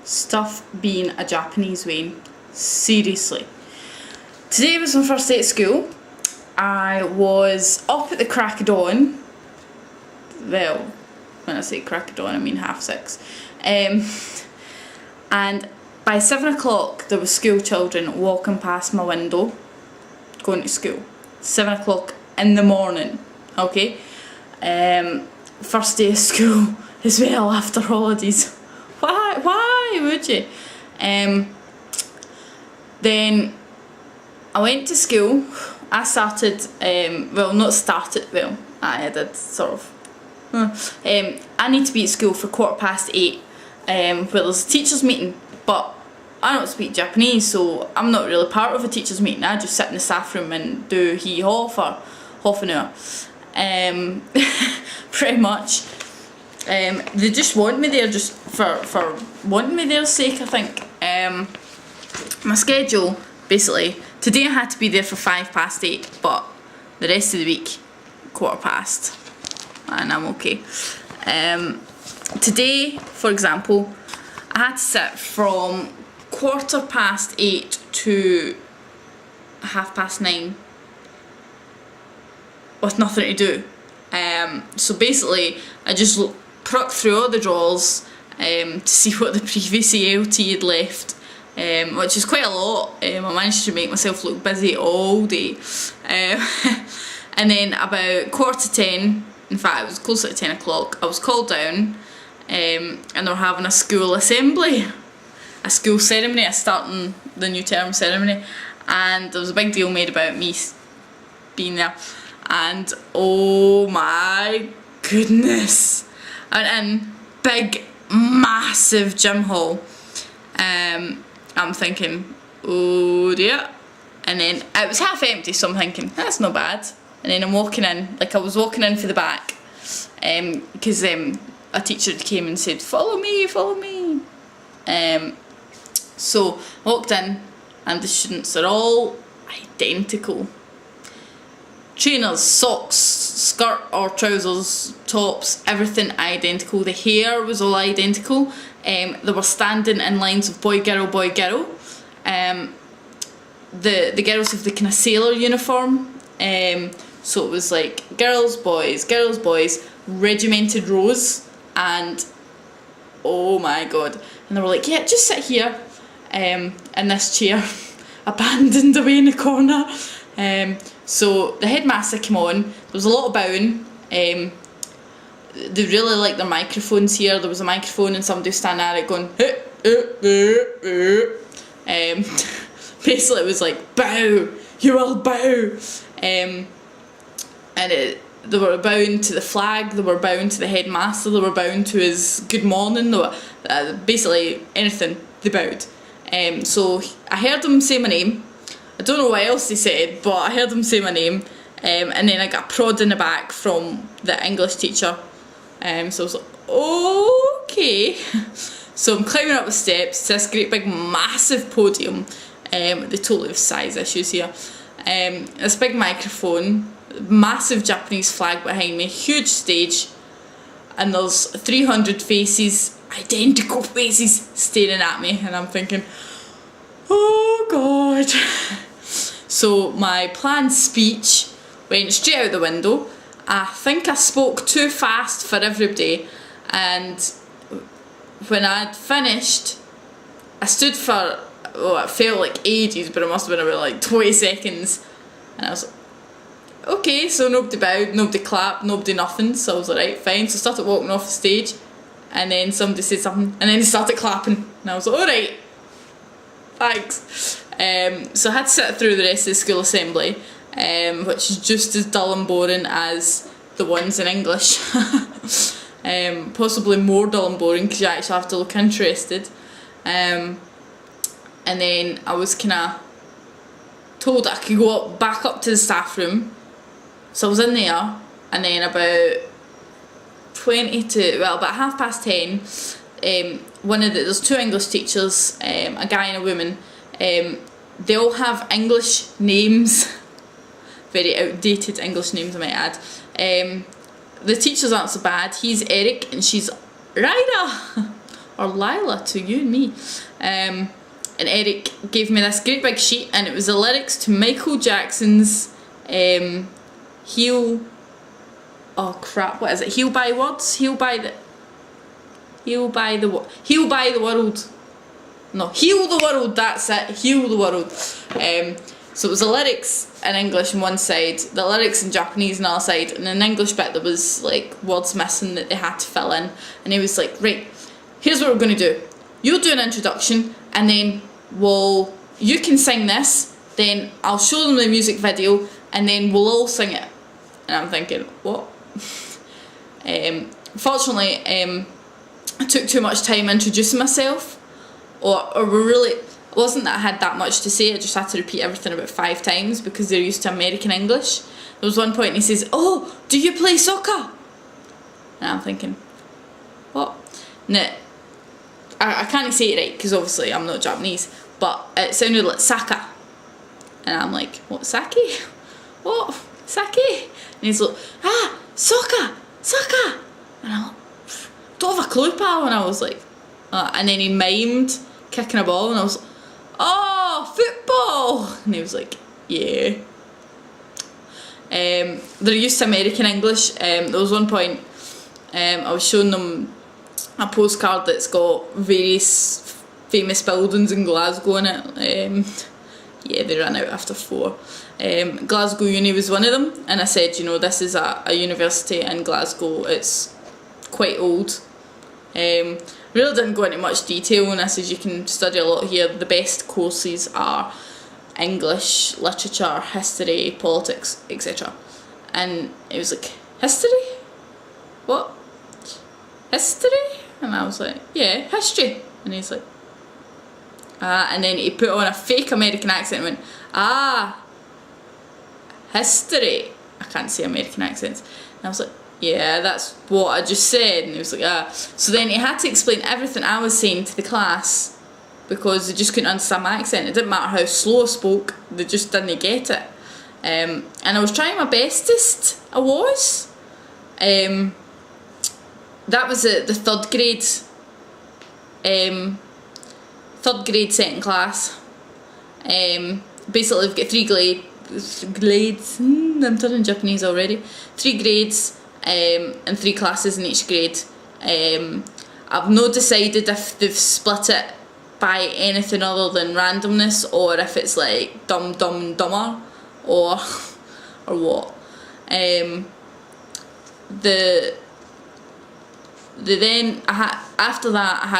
stuff being a Japanese way. Seriously. Today was my first day at school. I was up at the crack of dawn. Well, when I say crack of dawn, I mean 6:30. And by 7 o'clock there were school children walking past my window going to school. 7 o'clock in the morning, okay? First day of school as well after holidays. Why would you? Then I went to school. I started, I did sort of. I need to be at school for 8:15, where there's a teachers meeting, but I don't speak Japanese, so I'm not really part of a teachers meeting. I just sit in the staff room and do hee-haw for half an hour. Pretty much. They just want me there just for wanting me there's sake, I think. My schedule, basically, today I had to be there for 8:05, but the rest of the week, 8:15, and I'm okay. Today, for example, I had to sit from 8:15 to 9:30 with nothing to do. So basically, I just prucked through all the drawers to see what the previous ALT had left, which is quite a lot. I managed to make myself look busy all day. And then about 9:45, in fact it was closer to 10 o'clock, I was called down, and they were having a school assembly, a school ceremony, a starting the new term ceremony, and there was a big deal made about me being there. And oh my goodness, I went in, big massive gym hall. I'm thinking, oh dear, and then it was half empty, so I'm thinking that's not bad. And then I'm walking in, like I was walking in for the back, because a teacher came and said follow me, follow me. So I walked in and the students are all identical. Trainers, socks, skirt or trousers, tops, everything identical. The hair was all identical. They were standing in lines of boy, girl, boy, girl. The girls have the kind of sailor uniform. So it was like girls, boys, regimented rows, and oh my god. And they were like, yeah, just sit here in this chair, abandoned away in the corner. So the headmaster came on, there was a lot of bowing. They really liked their microphones here. There was a microphone and somebody was standing at it going, basically it was like, bow, you will bow. And they were bowing to the flag, they were bowing to the headmaster, they were bowing to his good morning, they were, basically anything, they bowed. So I heard them say my name. I don't know what else they said, but I heard them say my name, and then I got a prod in the back from the English teacher. So I was like, okay. So I'm climbing up the steps to this great big massive podium. They totally have size issues here. This big microphone, massive Japanese flag behind me, huge stage, and there's 300 faces, identical faces, staring at me, and I'm thinking, oh god. So my planned speech went straight out the window. I think I spoke too fast for everybody, and when I'd finished, I stood for, it felt like ages, but it must have been about like 20 seconds, and I was like, okay, so nobody bowed, nobody clapped, nobody nothing, so I was like, right, fine. So I started walking off the stage, and then somebody said something, and then they started clapping, and I was like, alright, thanks. So I had to sit through the rest of the school assembly, which is just as dull and boring as the ones in English. Possibly more dull and boring because you actually have to look interested. And then I was kind of told I could go back up to the staff room. So I was in there, and then about 10:30, there's two English teachers, a guy and a woman. They all have English names, very outdated English names I might add. The teachers aren't so bad. He's Eric and she's Ryder. or Lila to you and me. And Eric gave me this great big sheet, and it was the lyrics to Michael Jackson's Heal. Oh crap! What is it? Heal by Words. Heal by the World. No, Heal the World. That's it. Heal the World. So it was the lyrics in English on one side, the lyrics in Japanese on the other side, and in the English bit there was like words missing that they had to fill in. And he was like, right, here's what we're going to do. You'll do an introduction, and then you can sing this, then I'll show them the music video, and then we'll all sing it. And I'm thinking, what? Fortunately, I took too much time introducing myself, or it wasn't that I had that much to say, I just had to repeat everything about 5 times because they're used to American English. There was one point and he says, oh, do you play soccer? And I'm thinking, what? Now, I can't say it right because obviously I'm not Japanese, but it sounded like Saka. And I'm like, what, sake? What? Sake? And he's like, soccer! And I'm like, don't have a clue, pal. And I was like, and then he mimed kicking a ball, and I was like, oh, football! And he was like, yeah. They're used to American English. There was one point I was showing them a postcard that's got various famous buildings in Glasgow in it. Yeah, they ran out after 4. Glasgow Uni was one of them, and I said, you know, this is a university in Glasgow, it's quite old. Really didn't go into much detail, and I said you can study a lot here. The best courses are English, literature, history, politics, etc. And it was like, history? What? History? And I was like, yeah, history. And he's like, and then he put on a fake American accent and went, history. I can't say American accents. And I was like, yeah, that's what I just said. And he was like, So then he had to explain everything I was saying to the class because they just couldn't understand my accent. It didn't matter how slow I spoke, they just didn't get it. And I was trying my bestest, I was. That was the third grade second class. Basically we've got 3 grades. I'm turning Japanese already. 3 grades and 3 classes in each grade. I've not decided if they've split it by anything other than randomness, or if it's like dumb and dumber, or what. After that I had